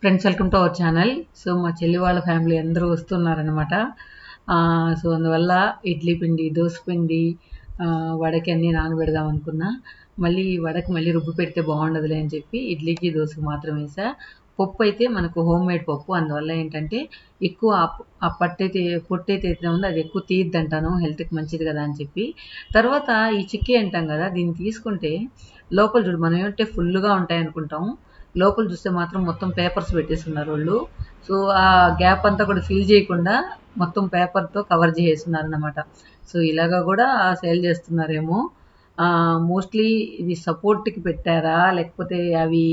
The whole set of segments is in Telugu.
Friends welcome to our channel. So మా చెల్లి వాళ్ళ ఫ్యామిలీ అందరూ వస్తున్నారనమాట. సో అందువల్ల ఇడ్లీ పిండి, దోశ పిండి, వడకి అన్నీ నానబెడదాం అనుకున్నా. వడకి మళ్ళీ రుబ్బు పెడితే బాగుండదులే అని చెప్పి ఇడ్లీకి దోశకి మాత్రం వేసా. పప్పు అయితే మనకు హోమ్ మేడ్ పప్పు, అందువల్ల ఏంటంటే ఎక్కువ ఆ పొట్టయితే ఉందో అది ఎక్కువ తీయద్దంటాను, హెల్త్కి మంచిది కదా అని చెప్పి. తర్వాత ఈ చిక్కీ అంటాం కదా, దీన్ని తీసుకుంటే లోపల చూడు మనం ఏమంటే ఫుల్గా ఉంటాయి అనుకుంటాం, లోపల చూస్తే మాత్రం మొత్తం పేపర్స్ పెట్టేస్తున్నారు వాళ్ళు. సో ఆ గ్యాప్ అంతా కూడా ఫిల్ చేయకుండా మొత్తం పేపర్తో కవర్ చేసేస్తున్నారు అనమాట. సో ఇలాగా కూడా సేల్ చేస్తున్నారేమో. మోస్ట్లీ ఇది సపోర్ట్కి పెట్టారా, లేకపోతే అవి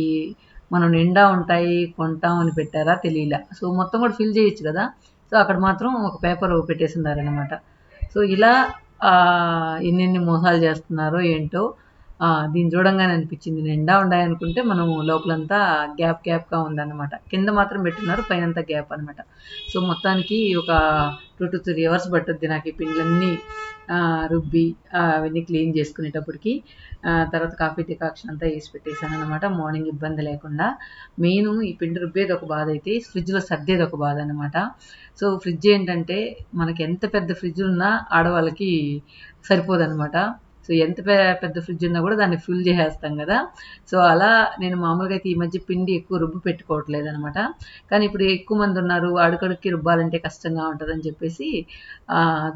మనం నిండా ఉంటాయి కొంటాం అని పెట్టారా తెలియలే. సో మొత్తం కూడా ఫిల్ చేయొచ్చు కదా, సో అక్కడ మాత్రం ఒక పేపర్ పెట్టేస్తున్నారనమాట. సో ఇలా ఎన్నెన్ని మోసాలు చేస్తున్నారో ఏంటో. దీన్ని చూడంగానే అనిపించింది, నిండా ఉన్నాయనుకుంటే మనం లోపలంతా గ్యాప్గా ఉందన్నమాట. కింద మాత్రం పెట్టున్నారు, పైనంతా గ్యాప్ అనమాట. సో మొత్తానికి ఒక 2 to 3 hours పట్టుద్ది నాకు ఈ పిండ్లన్నీ రుబ్బి అవన్నీ క్లీన్ చేసుకునేటప్పటికి. తర్వాత కాఫీ డికాక్షన్ అంతా వేసి పెట్టేశాను అనమాట, మార్నింగ్ ఇబ్బంది లేకుండా. మెయిన్ ఈ పిండి రుబ్బేది ఒక బాధ అయితే ఫ్రిడ్జ్లో సర్దేది ఒక బాధ అనమాట. సో ఫ్రిడ్జ్ ఏంటంటే మనకి ఎంత పెద్ద ఫ్రిడ్జ్ ఉన్నా ఆడవాళ్ళకి సరిపోదన్నమాట. సో ఎంత పెద్ద ఫ్రిడ్జ్ ఉన్నా కూడా దాన్ని ఫుల్ చేసేస్తాం కదా. సో అలా నేను మామూలుగా అయితే ఈ మధ్య పిండి ఎక్కువ రుబ్బు పెట్టుకోవట్లేదు అనమాట. కానీ ఇప్పుడు ఎక్కువ మంది ఉన్నారు, అడుగడుక్కి రుబ్బాలంటే కష్టంగా ఉంటుందని చెప్పేసి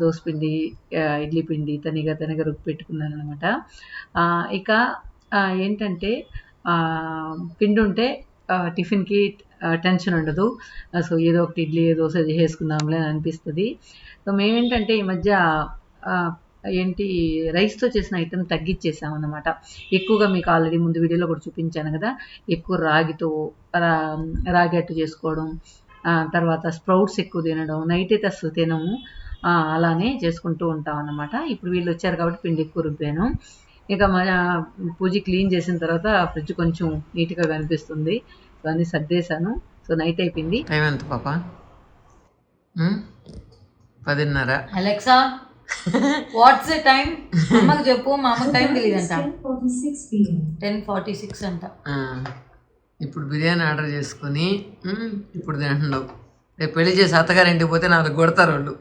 దోశ పిండి, ఇడ్లీ పిండి తనిగా రుబ్బు పెట్టుకున్నాను అనమాట. ఇక ఏంటంటే పిండి ఉంటే టిఫిన్కి టెన్షన్ ఉండదు. సో ఏదో ఒకటి ఇడ్లీ దోశ చేసుకుందాంలే అని అనిపిస్తుంది. సో మేమేంటంటే ఈ మధ్య రైస్తో చేసిన ఐటెం తగ్గించేసామన్నమాట. ఎక్కువగా మీకు ఆల్రెడీ ముందు వీడియోలో కూడా చూపించాను కదా, ఎక్కువ రాగి అట్టు చేసుకోవడం, తర్వాత స్ప్రౌట్స్ ఎక్కువ తినడం, నైట్ అయితే అసలు తినము, అలానే చేసుకుంటూ ఉంటాం అన్నమాట. ఇప్పుడు వీళ్ళు వచ్చారు కాబట్టి పిండి ఎక్కువ రుబ్బాను. ఇక పూజ క్లీన్ చేసిన తర్వాత ఫ్రిడ్జ్ కొంచెం నీట్గా కనిపిస్తుంది. సో అన్నీ సర్దేశాను. సో నైట్ అయిపోయింది. టైం ఎంత పాప? 10:30. Alexa what's the time? అమ్మకు చెప్పు, మా అమ్మకి టైం తెలియదంట. 10:46 అంట. ఇప్పుడు బిర్యానీ ఆర్డర్ చేసుకుని ఇప్పుడు తింటున్నావు. రేపు పెళ్లి చేసి అత్తగారు ఇంటికి పోతే 4 కొడతారు వాళ్ళు.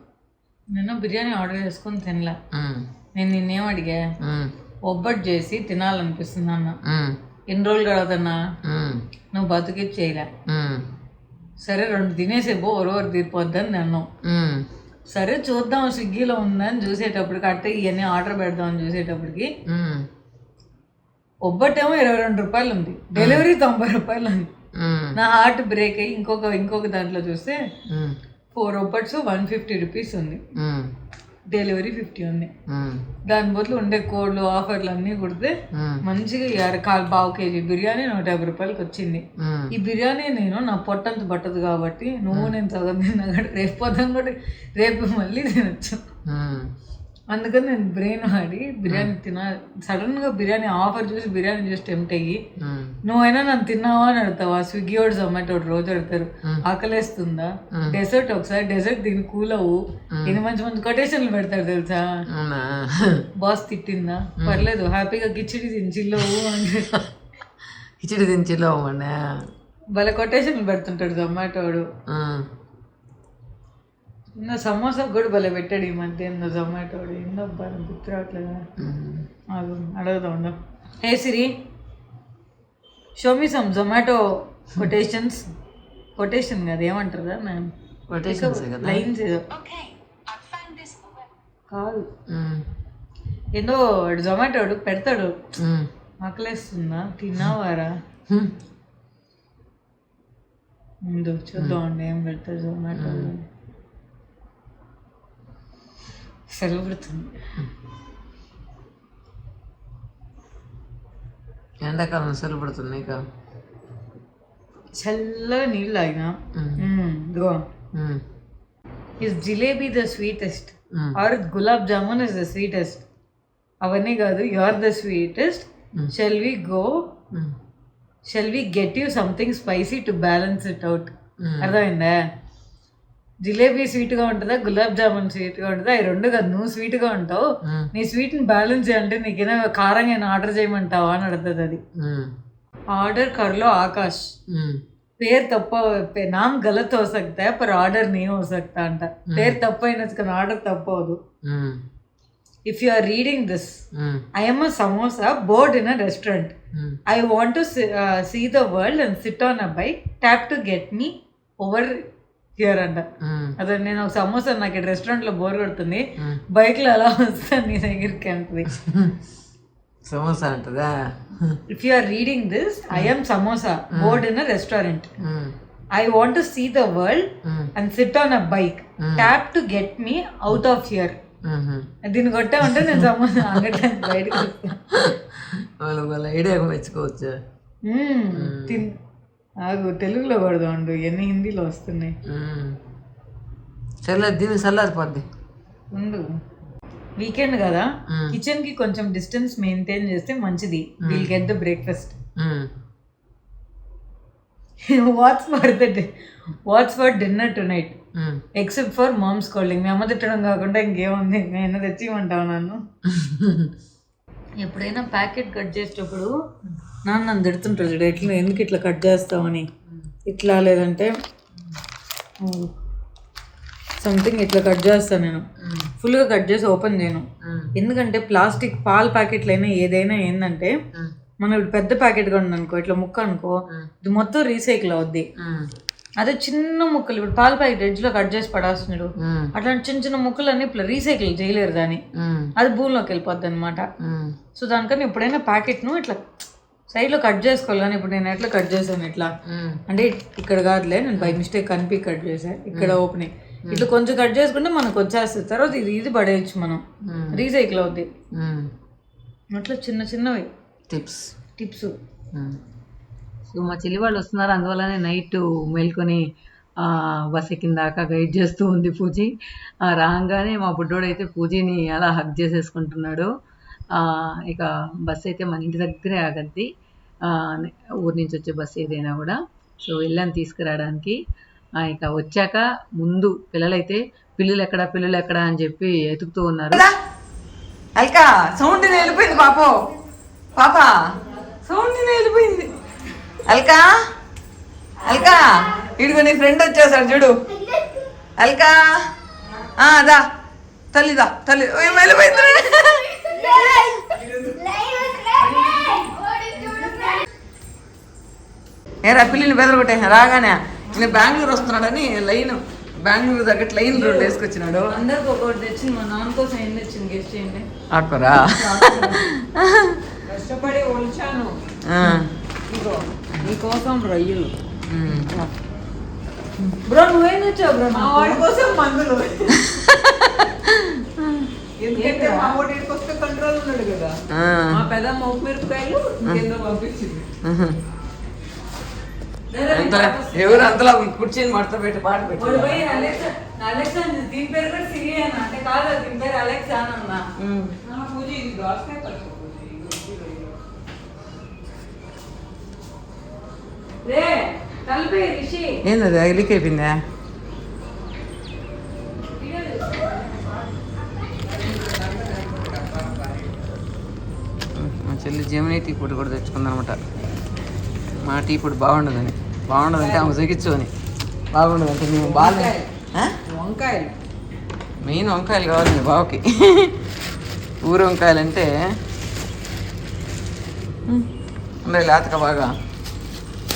నేను బిర్యానీ ఆర్డర్ చేసుకుని తినలే. నేను నిన్నేం అడిగా, ఒబ్బట్ చేసి తినాలనిపిస్తుంది అన్న. ఎన్ని రోజులు గడవుతున్నా, నువ్వు బతుకిచ్చి చేయలే. సరే 2 తినేసేపో ఒరవరు తీరిపోద్దని నన్ను. సరే చూద్దాం స్విగ్గీలో ఉందని చూసేటప్పటికి, అంటే ఇవన్నీ ఆర్డర్ పెడదామని చూసేటప్పటికి ఒబ్బట్టేమో 22 రూపాయలు ఉంది, డెలివరీ 90 రూపాయలు ఉంది. నా హార్ట్ బ్రేక్ అయ్యి ఇంకొక దాంట్లో చూస్తే 4 ఒబ్బట్స్ 150 రూపీస్ ఉంది, డెలివరీ 50 ఉంది. దాని బదులు ఉండే కోడ్లు ఆఫర్లు అన్నీ కుడితే మంచిగా 1/4 kg బిర్యానీ 150 రూపాయలకి వచ్చింది. ఈ బిర్యానీ నేను నా పొట్టంత పట్టదు కాబట్టి నేను సగం తిన్నా కూడా రేపు పొద్దున కూడా రేపు మళ్ళీ తినొచ్చు. అందుకని నేను బ్రెయిన్ వాడి బిర్యానీ సడన్గా బిర్యానీ ఆఫర్ చూసి బిర్యానీ చూసి టెంప్ట్ అయ్యి, నువ్వైనా నన్ను తిన్నావా అని అడుగుతావా? స్విగ్గీ వాడు జొమాటో రోజు అడుగుతారు, ఆకలేస్తుందా, డెజర్ట్ ఒకసారి డెజర్ట్ దీన్ని కూల్ అవ్వు, ఎన్ని మంచి కొటేషన్లు పెడతారు తెలుసా. బాస్ తిట్టిందా పర్లేదు, హ్యాపీగా కిచిడి తిని చిల్లవు అంటే కిచిడి తిని చిల్లవు భలే కొటేషన్లు పెడుతుంటాడు జొమాటోడు. ఇంకా సమోసా కూడా భలే పెట్టాడు ఈ మధ్య జొమాటోడు. ఏందో గుర్తు రావట్లేదా, అడుగుతా ఉండవు. Hey Siri, show me some Zomato quotation కదా ఏమంటారా మ్యామ్, లైన్స్ ఏదో కాదు, ఏదో జొమాటోడు పెడతాడు, ఆకలేస్తుందా తిన్నావారా ముందు చూద్దాం అండి ఏం పెడతాడు జొమాటో. సెలవు పెడుతుంది, ఎండాకాలం సెలవు పడుతుంది. ఇక చల్లగా నీళ్ళు తాగినా. ఇదిగో, is jalebi the sweetest or gulab jamun is the sweetest? అవన్నీ కాదు, you are the sweetest. Shall we get you something spicy to balance it out? అర్థమైందా? జిలేబీ స్వీట్గా ఉంటుందా, గులాబ్ జామున్ స్వీట్గా ఉంటుందా? అవి 2 కాదు, నువ్వు స్వీట్గా ఉంటావు, నీ స్వీట్ని బ్యాలెన్స్ చేయాలంటే నీకేనా కారంగా ఆర్డర్ చేయమంటావా అని అడుగుతుంది అది. ఆర్డర్ కర్లో ఆకాష్, पेड़ तप्पा नाम गलत हो सकता है पर ऑर्डर नहीं हो सकता अंट पेड़ तप्पा order तप्पवदु if you are reading this I am a samosa bored in a restaurant I want to see the world and sit on a bike tap to get me over here అంట అదే నేను ఒక సమోసా నాకు రెస్టారెంట్ లో బోర్ కొడుతుంది బైక్ లో అలా వస్తాను నీ దగ్గరికి అంటది సమోసా అంటదా if you are reading this I am samosa bored in a restaurant I want to see the world and sit on a bike tap to get me out of here దీన్ని కొట్టా ఉంటే నేను సమోసా అంగట్లేదు బయటకు వాళ్ళ ఐడియా మెచ్చుకోవచ్చు ఆగు తెలుగులో కొడదాం ఎన్ని హిందీలో వస్తున్నాయి చల్ల దీన్ని చల్లారిపోద్ది ఉండు వీకెండ్ కదా కిచెన్ కి కొంచెం డిస్టెన్స్ మెయింటైన్ చేస్తే మంచిది will get the breakfast what's for dinner tonight except for mom's calling మీ అమ్మ తిట్టడం కాకుండా ఇంకేముంది నేను తెచ్చిమంటావు నన్ను ఎప్పుడైనా ప్యాకెట్ కట్ చేసేటప్పుడు నన్ను తిడుతుంటాడు చూడు ఎట్లా ఎందుకు ఇట్లా కట్ చేస్తామని ఇట్లా లేదంటే సంథింగ్ ఇట్లా కట్ చేస్తాను నేను ఫుల్గా కట్ చేసి ఓపెన్ చేయను ఎందుకంటే ప్లాస్టిక్ పాల ప్యాకెట్లు అయినా ఏదైనా ఏంటంటే మనం ఇప్పుడు పెద్ద ప్యాకెట్ కొండ అనుకో ఇట్లా ముక్క అనుకో ఇది మొత్తం రీసైకిల్ అవుద్ది అదే చిన్న ముక్కలు ఇప్పుడు పాల ప్యాకెట్ ఎడ్జ్లో కట్ చేసి పడేస్తున్నాడు అట్లాంటి చిన్న చిన్న ముక్కలన్నీ ఇట్లా రీసైకిల్ చేయలేరు దాన్ని అది భూమిలోకి వెళ్ళిపోద్ది అనమాట సో దానికన్నా ఎప్పుడైనా ప్యాకెట్ను ఇట్లా సైడ్లో కట్ చేసుకోవాలి కానీ ఇప్పుడు నేను ఎట్లా కట్ చేశాను ఇట్లా అంటే ఇక్కడ కాదులే నేను బై మిస్టేక్ కనిపి కట్ చేశాను ఇక్కడ ఓపెనింగ్ ఇట్లా కొంచెం కట్ చేసుకుంటే మనకు వచ్చేస్తుంది తర్వాత ఇది పడేయచ్చు మనం రీసైకిల్ అవుద్ది అట్లా చిన్న చిన్నవి టిప్స్ సో మా చెల్లి వాళ్ళు వస్తున్నారు అందువల్లనే నైట్ మేల్కొని బస్ ఎక్కిన దాకా గైడ్ చేస్తూ ఉంది పూజీ రాగానే మా బుడ్డోడైతే పూజీని అలా హగ్ చేసేసుకుంటున్నాడు ఇక బస్ అయితే మన ఇంటి దగ్గరే ఆగద్ది ఊరి నుంచి వచ్చే బస్సు ఏదైనా కూడా సో వెళ్ళాను తీసుకురావడానికి ఇక వచ్చాక ముందు పిల్లలైతే పిల్లులు ఎక్కడ అని చెప్పి ఎతుకుతూ ఉన్నారు అల్కా సౌండ్ వెళ్ళిపోయింది పాప సౌండ్ వెళ్ళిపోయింది అల్కా ఇడుగు నీ ఫ్రెండ్ వచ్చేసాడు చూడు అల్కా అదా తల్లిదా తల్లి వెళ్ళిపోయింది ఏరా పిల్లిని బెదరగొట్టే రాగానే నేను బెంగళూరు వస్తున్నాడని బెంగళూరు తగ్గట్టు లైన్ రోడ్ వేసుకొచ్చినాడు అందరికి ఒకటి తెచ్చింది మా నాన్న కోసం ఏం తెచ్చింది గెస్ట్ చేయండి ఆకురా కష్టపడి ఒలిచాను నీకోసం రొయ్యలు బ్రో నువ్వేం తెచ్చావు బ్రో మా వాడి కోసం మందులు ఎందుకంటే మా వాడి వస్తే కంట్రోల్ ఉన్నాడు కదా మా పెద్ద మొక్క మిరపకాయలు ఇంకెందో పంపించింది ఎవరు అంతలా కూర్చొని మడత పెట్టి పాట పెట్టి అలెక్సా దీని పేరు కూడా సిరియన్ అంటే కాదు దీని పేరు అలెక్సా అని అన్నా పూజ ఇది దోసకాయ పచ్చి రే కలిపే రిషి ఏంది లీక్ అయిపోయిందా మా చెల్లి జెమినీ టీ పొడి కూడా తెచ్చుకుందనమాట మా టీ పొడి బాగుండదంటే ఆమె జగించు అని బాగుండదంటే మేము బాగా వంకాయలు మెయిన్ వంకాయలు కావాలి మీ బావకి ఊరు వంకాయలు అంటే ఉన్నాయి లేతక బాగా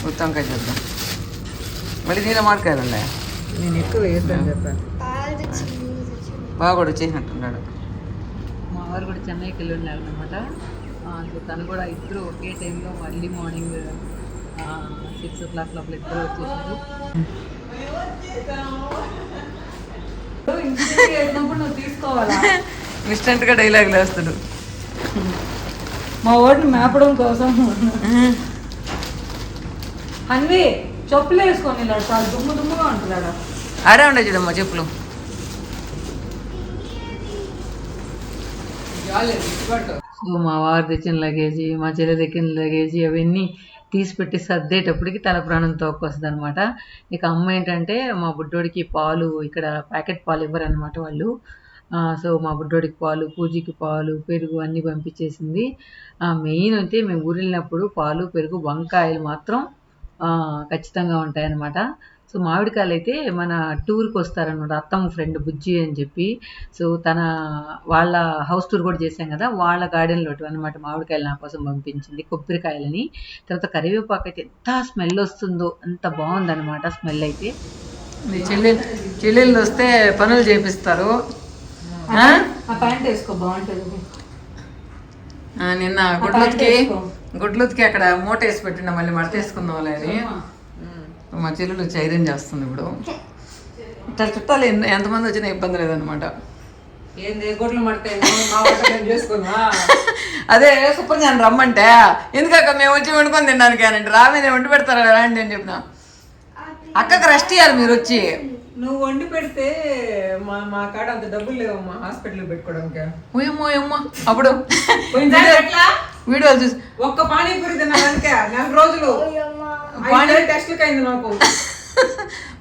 ఉత్త వంకాయ చేద్దాం మళ్ళీ దీనిలో మామిడికాయలు ఉన్నాయి నేను ఎక్కువ వేస్తాను చెప్పాను బాగా కూడా వచ్చేసినట్టున్నాడు మా వారు కూడా చెన్నైకి వెళ్ళి ఉన్నారు అనమాట సో తను కూడా ఇద్దరు ఒకే టైంలో మళ్ళీ మార్నింగ్ 6 o'clock లోపల ఇద్దరు వచ్చేసారు నువ్వు తీసుకోవాలా ఇన్స్టెంట్గా డైలాగులు వేస్తాడు మా వాడిని మేపడం కోసం అన్వి చెప్పులు వేసుకొని చాలా దుమ్ముగా ఉంటున్నాడు ఆడే ఉండే చూడమ్మా చెప్పులు సో మా వారు తెచ్చిన లగేజీ మా చెల్లి తెచ్చిన లగేజీ అవన్నీ తీసి పెట్టి సర్దేటప్పటికి తల ప్రాణం తోక్కొస్తుంది అనమాట ఇక అమ్మ ఏంటంటే మా బుడ్డోడికి పాలు ఇక్కడ ప్యాకెట్ పాలు ఇవ్వరనమాట వాళ్ళు సో మా బుడ్డోడికి పాలు పూజకి పాలు పెరుగు అన్నీ పంపించేసింది మెయిన్ అయితే మేము ఊరు వెళ్ళినప్పుడు పాలు పెరుగు వంకాయలు మాత్రం ఖచ్చితంగా ఉంటాయన్నమాట. సో మామిడికాయలు అయితే మన టూర్కి వస్తారనమాట, అత్తమ్మ ఫ్రెండ్ బుజ్జి అని చెప్పి. సో వాళ్ళ హౌస్ టూర్ కూడా చేశాం కదా, వాళ్ళ గార్డెన్లో అనమాట మామిడికాయలు నా కోసం పంపించింది, కొబ్బరికాయలని. తర్వాత కరివేపాకు అయితే ఎంత స్మెల్ వస్తుందో, అంత బాగుందన్నమాట స్మెల్ అయితే. మీ చెల్లెళ్ళు వస్తే పనులు చేపిస్తారు. ప్యాంట్ వేసుకో బాగుంటుంది. నిన్న గుడ్లకి అక్కడ మూట వేసి పెట్టిన, మళ్ళీ మడత వేసుకుందాంలే అని. మా చెల్లెలు చైర్యం చేస్తుంది ఇప్పుడు. ఇట్లా చుట్టాలు ఎంతమంది వచ్చినా ఇబ్బంది లేదనమాట. అదే సూపర్ నేను రమ్మంటే, ఎందుకక్క మేము వచ్చి వండుకొని తిన్నాను కానీ రామే నేను వండి పెడతారా రాండి అని చెప్పిన. అక్కకి రెస్ట్ ఇవ్వాలి మీరు వచ్చి. నువ్వు వండి పెడితే మా కాడ అంత డబ్బులు లేవమ్మా హాస్పిటల్ పెట్టుకోవడానికి. ఓయమ్మో అప్పుడు వీడియోలు చూసి ఒక్క పానీపూరి తిన్నాక 4 రోజులు టెస్ట్లకి అయింది నాకు.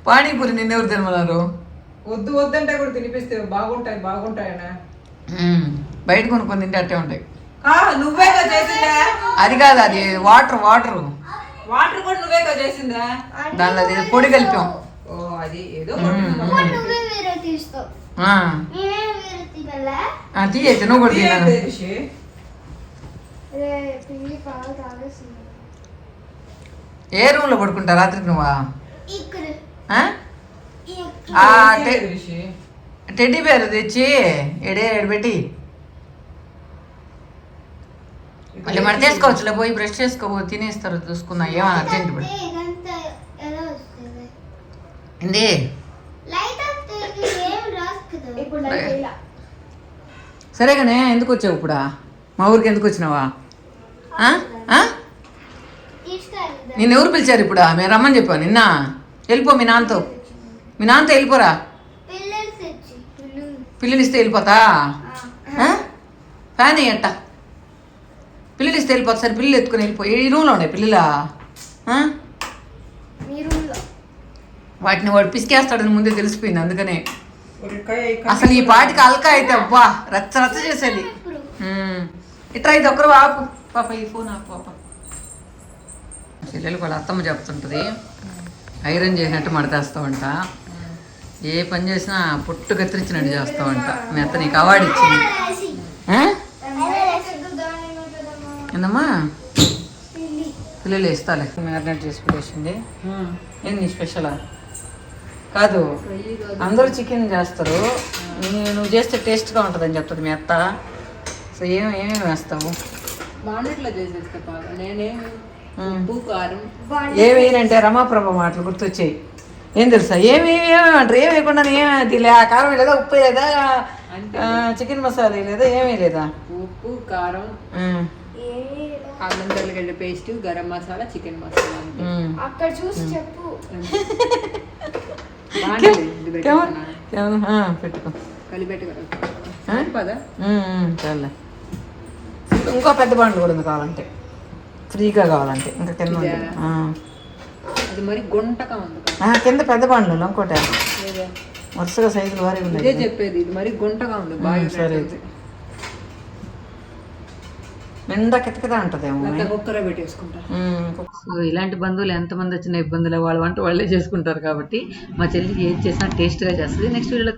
పానీపూరి నిన్నెవరు తినమన్నారు? వద్దంటే కూడా తినిపిస్తే బాగుంటాయనా. బయట కొనుక్కొని తింటే అట్టే ఉంటాయి. నువ్వేగా చేసిందా? అది కాదు, అది వాటర్ కూడా నువ్వేగా చేసిందా? దానిలో అది పొడి కలిపాం. అది ఏదో తీయైతే నువ్వు కూడా తిన్నాను. ఏ రూమ్ లో పడుకుంటా రాత్రికి నువ్వా? టెడ్డీ బేర్ తెచ్చి ఎడబెట్టి మళ్ళీ మన తీసుకోవచ్చులే, పోయి బ్రష్ చేసుకోబో, తినేస్తారు చూసుకుందాం. ఏమన్నా అర్జెంట్ ఇప్పుడు ఏంది? సరేగానే ఎందుకు వచ్చావు ఇప్పుడు? మా ఊరికి ఎందుకు వచ్చినావా? నిన్ను ఎవరు పిలిచారు ఇప్పుడు? మేము రమ్మని చెప్పావు నిన్న. వెళ్ళిపో మీ నాన్నతో వెళ్ళిపోరా. పిల్లలు ఇస్తే వెళ్ళిపోతా? ఫ్యాన్ అయ్యట. పిల్లలు ఇస్తే వెళ్ళిపోతా. సరే పిల్లలు ఎత్తుకుని వెళ్ళిపో. ఈ రూమ్లో ఉన్నాయి పిల్లలా? వాటిని వాడు పిసికేస్తాడని ముందే తెలిసిపోయింది, అందుకనే. అసలు ఈ పాటికి అల్కా అయితే అబ్బా రచ్చ చేసేది. ఇట్రా ఇది ఒక్కరు ఆపు పాప, ఈ ఫోన్ ఆపు పాప. చెల్లెలు వాళ్ళ అత్తమ్మ చెప్తుంటుంది, ఐరన్ చేసినట్టు మడతేస్తావంట, ఏ పని చేసినా పొట్టు కత్తిరించినట్టు చేస్తావంట. మీ అత్త నీకు అవార్డు ఇచ్చింది. ఏందమ్మా? పిల్లలు ఇస్తాలే. మ్యారినేట్ చేసి పెట్టేసింది. ఏంది స్పెషలా? కాదు, అందరూ చికెన్ చేస్తారు, నువ్వు చేస్తే టేస్ట్గా ఉంటుందని చెప్తుంది మీ అత్త. సో ఏమేమి వేస్తావు? ఏమేనంటే రమాప్రభ మాటలు గుర్తొచ్చాయి. ఏం తెలుసా? ఏమంటారు? ఏం వేయకుండా ఏమేది లే, కారం లేదా, ఉప్పు లేదా, చికెన్ మసాలా లేదా, ఏమీ లేదా? ఉప్పు, కారం, అల్లం తెల్లగడ్డ పేస్ట్, గరం మసాలా, చికెన్ మసాలా. అక్కడ చూసి చెప్పు. పెట్టుకో, కలిపెట్టుకోదా? చాలే. ఇంకో పెద్ద బండ్లు కూడా ఉంది కావాలంటే, ఫ్రీగా కావాలంటే. ఇంకా కింద అది మరి గుంటగా ఉంది. కింద పెద్ద బండ్లు ఇంకోటి వరుసగా సైజులు వారి ఉన్నాయి. చెప్పేది ఇది మరి గుంటగా ఉంది బాగా. సరే నిండా కితకితా ఉంటదేమో. కుక్కర్ పెట్టేసుకుంటా. సో ఇలాంటి బంధువులు ఎంతమంది వచ్చిన ఇబ్బందులు వాళ్ళ వంట వాళ్ళే చేసుకుంటారు కాబట్టి మా చెల్లికి ఏది చేసినా టేస్ట్గా చేస్తుంది. నెక్స్ట్ వీడియోలో